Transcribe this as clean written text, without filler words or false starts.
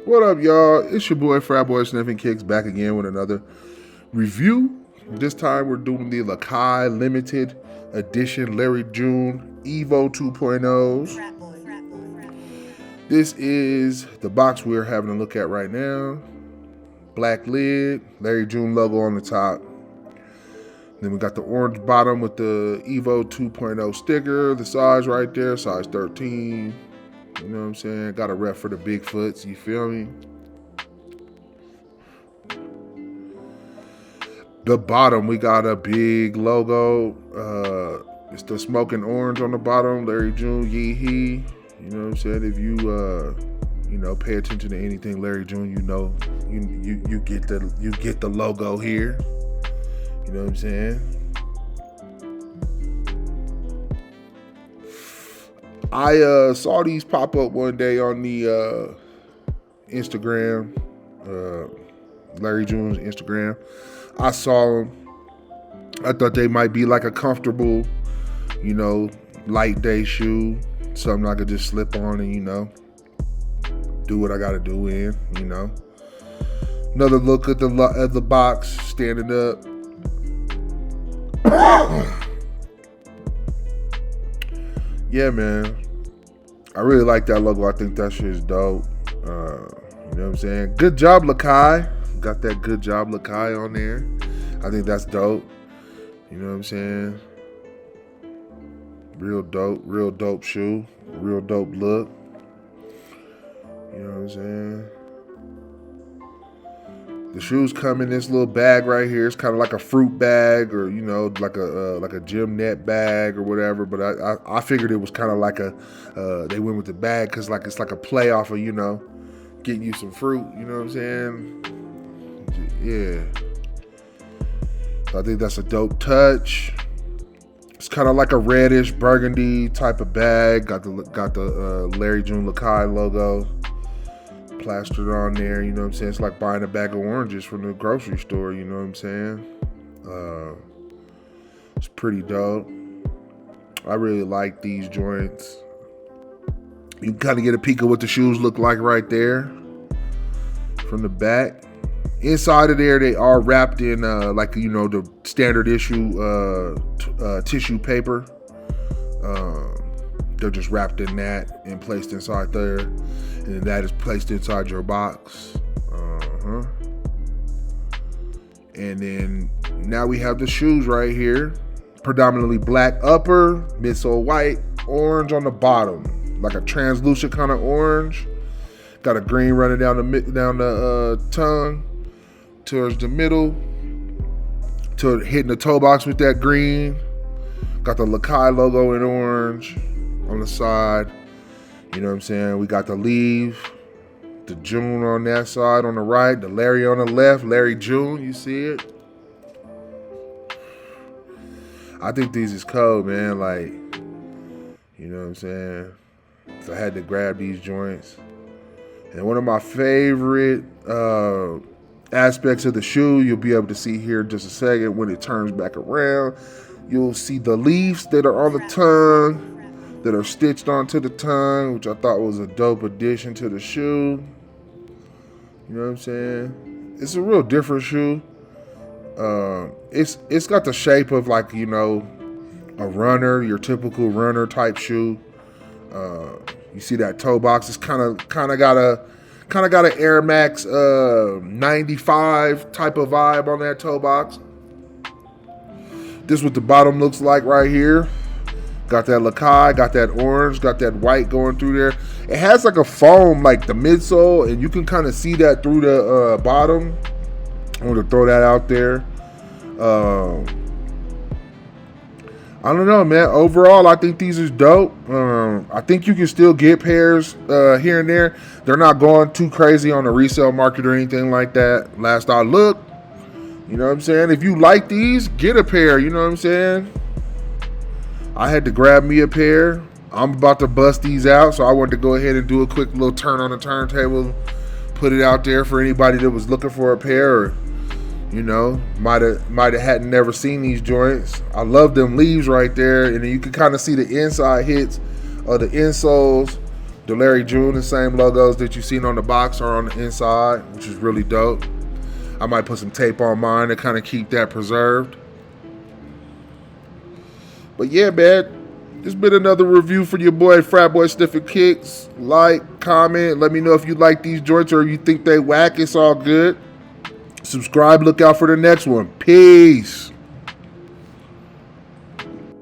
What up, y'all? It's your boy Frat Boy Sniffing Kicks back again with another review. This time we're doing the Lakai Limited Edition Larry June EVO 2.0s. This is the box we're having a look at right now. Black lid, Larry June logo on the top. Then we got the orange bottom with the EVO 2.0 sticker. The size right there, size 13. You know what I'm saying? Got a rep for the Bigfoots, you feel me? The bottom, we got a big logo. It's the smoking orange on the bottom, Larry June, yee hee. You know what I'm saying? If you pay attention to anything Larry June, you know you get the logo here. You know what I'm saying? I saw these pop up one day on the Instagram, Larry June's Instagram. I saw them. I thought they might be like a comfortable, light day shoe. Something I could just slip on and, do what I got to do in, Another look at the box, standing up. Yeah, man. I really like that logo. I think that shit is dope. You know what I'm saying? Good job, Lakai. Got that good job, Lakai on there. I think that's dope. You know what I'm saying? Real dope shoe. Real dope look. You know what I'm saying? The shoes come in this little bag right here. It's kind of like a fruit bag, or like a gym net bag or whatever. But I figured it was kind of like they went with the bag because it's like a play off of getting you some fruit. You know what I'm saying? Yeah. So I think that's a dope touch. It's kind of like a reddish burgundy type of bag. Got the Larry June Lakai logo plastered on there, you know what I'm saying? It's like buying a bag of oranges from the grocery store, you know what I'm saying? It's pretty dope. I really like these joints. You can kind of get a peek of what the shoes look like right there from the back. Inside of there, they are wrapped in the standard issue tissue paper. They're just wrapped in that and placed inside there. And then that is placed inside your box. And then now we have the shoes right here. Predominantly black upper, midsole white, orange on the bottom. Like a translucent kind of orange. Got a green running down the tongue towards the middle. To hitting the toe box with that green. Got the Lakai logo in orange on the side. You know what I'm saying? We got the leaf, the June on that side on the right, the Larry on the left, Larry June, you see it? I think these is cold, man. Like, you know what I'm saying? So I had to grab these joints. And one of my favorite aspects of the shoe, you'll be able to see here in just a second when it turns back around. You'll see the leaves that are on the tongue, that are stitched onto the tongue, which I thought was a dope addition to the shoe. You know what I'm saying? It's a real different shoe. It's got the shape of a runner, your typical runner type shoe. You see that toe box? It's kind of got an Air Max 95 type of vibe on that toe box. This is what the bottom looks like right here. Got that Lakai, got that orange, got that white going through there. It has like a foam, like the midsole, and you can kind of see that through the bottom. I want to throw that out there. I don't know, man. Overall, I think these are dope. I think you can still get pairs here and there. They're not going too crazy on the resale market or anything like that. Last I looked, you know what I'm saying? If you like these, get a pair, you know what I'm saying? I had to grab me a pair. I'm about to bust these out, so I wanted to go ahead and do a quick little turn on the turntable, put it out there for anybody that was looking for a pair, or might have hadn't never seen these joints. I love them leaves right there, and then you can kind of see the inside hits of the insoles The Larry June, the same logos that you've seen on the box are on the inside, which is really dope. I might put some tape on mine to kind of keep that preserved. But yeah, man, it's been another review for your boy Frat Boy Sniffing Kicks. Like, comment, let me know if you like these joints or you think they whack. It's all good. Subscribe, look out for the next one. Peace.